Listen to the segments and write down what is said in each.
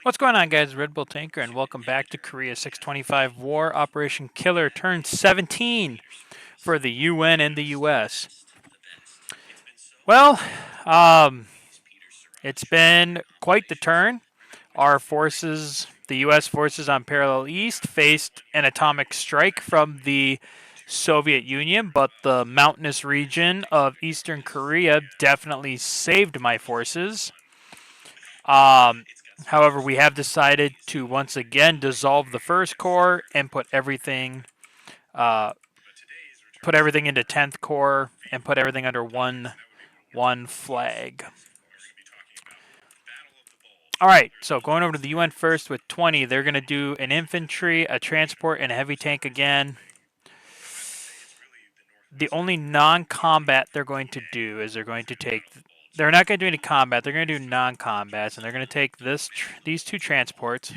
What's going on, guys? Red Bull Tanker, and welcome back to Korea 625 War Operation Killer Turn 17 for the UN and the US. Well, um, it's been quite the turn. Our forces, the US forces on Parallel East, faced an atomic strike from the Soviet Union, but the mountainous region of Eastern Korea definitely saved my forces. Um, However, we have decided to once again dissolve the First Corps and uh, put everything into 10th Corps and put everything under one flag. All right, so going over to the UN first with 20, they're going to do an infantry, a transport, and a heavy tank again. The only non-combat they're going to do is they're not going to do any combat. They're going to do non-combats, and they're going to take these two transports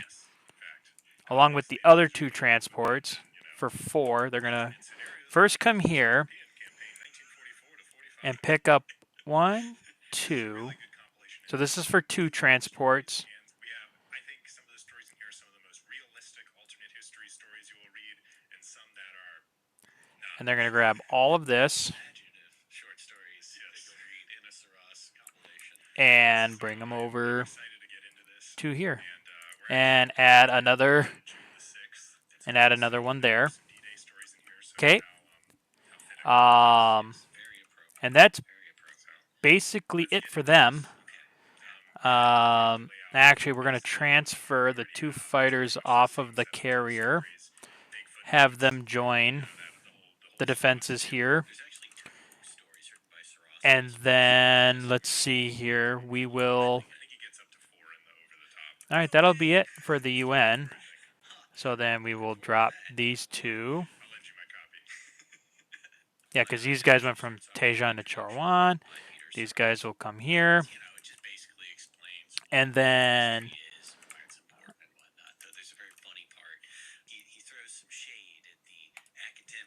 along with the other two transports for 4. They're going to first come here and pick up 1, 2. So this is for 2 transports. And they're going to grab all of this and bring them over to here and add another one there. Okay. And that's basically it for them. Actually, we're going to transfer the 2 fighters off of the carrier, have them join the defenses here. And then, let's see here, we will... Alright, that'll be it for the UN. So then we will drop these 2. Yeah, because these guys went from Tejan to Charwan. These guys will come here. And then...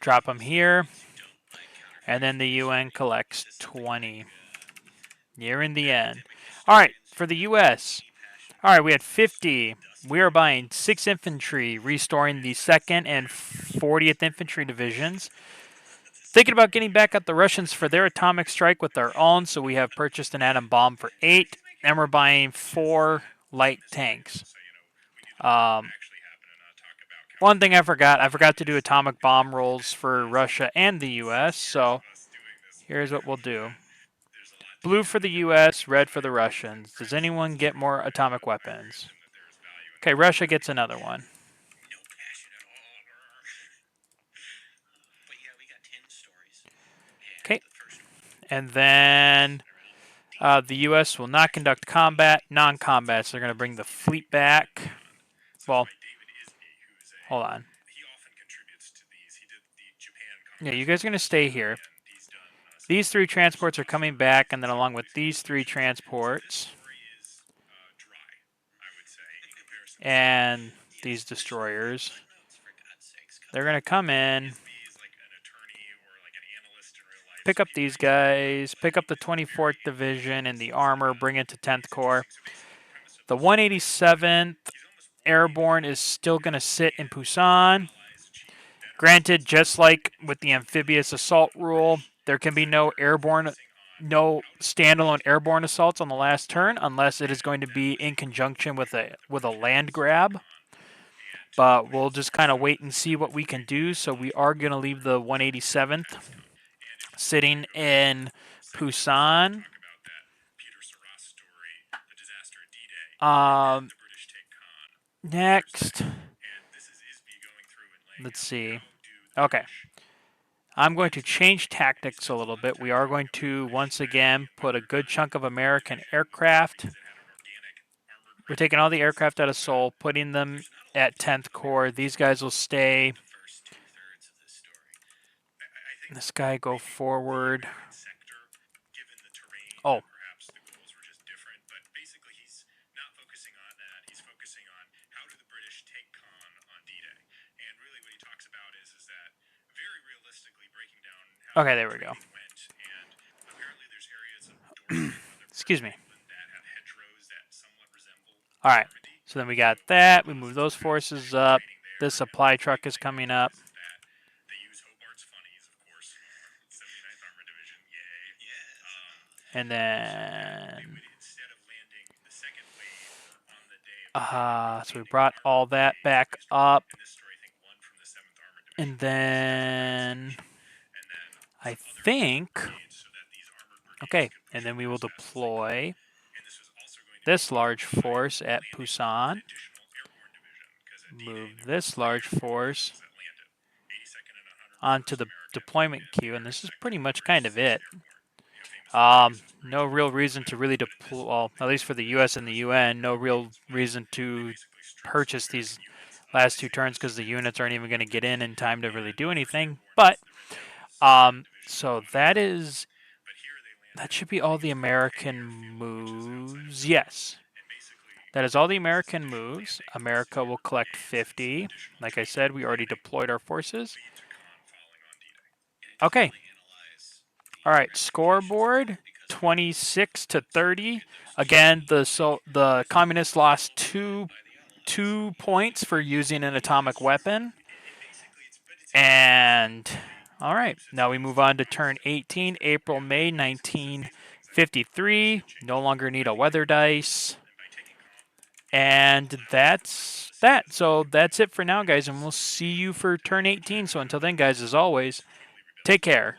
drop them here. And then the UN collects 20. Nearing the end. Alright, for the US. Alright, we had 50. We are buying 6 infantry, restoring the 2nd and 40th Infantry Divisions. Thinking about getting back at the Russians for their atomic strike with our own, so we have purchased an atom bomb for 8, and we're buying 4 light tanks. One thing I forgot to do atomic bomb rolls for Russia and the US, so here's what we'll do. Blue for the US, red for the Russians. Does anyone get more atomic weapons? Okay, Russia gets another one. Okay, and then the US will not conduct combat, non-combat, so they're going to bring the fleet back. Well, hold on. Yeah, you guys are going to stay here. These 3 transports are coming back, and then along with these 3 transports and these destroyers, they're going to come in, pick up these guys, pick up the 24th Division and the armor, bring it to 10th Corps. The 187th Airborne is still going to sit in Pusan. Granted, just like with the amphibious assault rule, there can be no standalone airborne assaults on the last turn unless it is going to be in conjunction with a land grab. But we'll just kind of wait and see what we can do. So we are going to leave the 187th sitting in Pusan. Next, let's see. Okay. I'm going to change tactics a little bit. We are going to, once again, put a good chunk of American aircraft. We're taking all the aircraft out of Seoul, putting them at 10th Corps. These guys will stay. This guy go forward. Oh. Okay, there we go. Excuse me. Alright, So then we got that. We move those forces up. This supply truck is coming up. And then... so we brought all that back up. And then... I think... Okay, and then we will deploy this large force at Pusan. Move this large force onto the deployment queue, and this is pretty much kind of it. No real reason to really deploy, well, at least for the U.S. and the UN, no real reason to purchase these last 2 turns because the units aren't even going to get in time to really do anything. But, so that should be all the American moves. Yes. That is all the American moves. America will collect 50. Like I said, we already deployed our forces. Okay. All right, scoreboard 26 to 30. Again, the communists lost two points for using an atomic weapon. And all right, now we move on to turn 18, April, May 1953. No longer need a weather dice. And that's that. So that's it for now, guys, and we'll see you for turn 18. So until then, guys, as always, take care.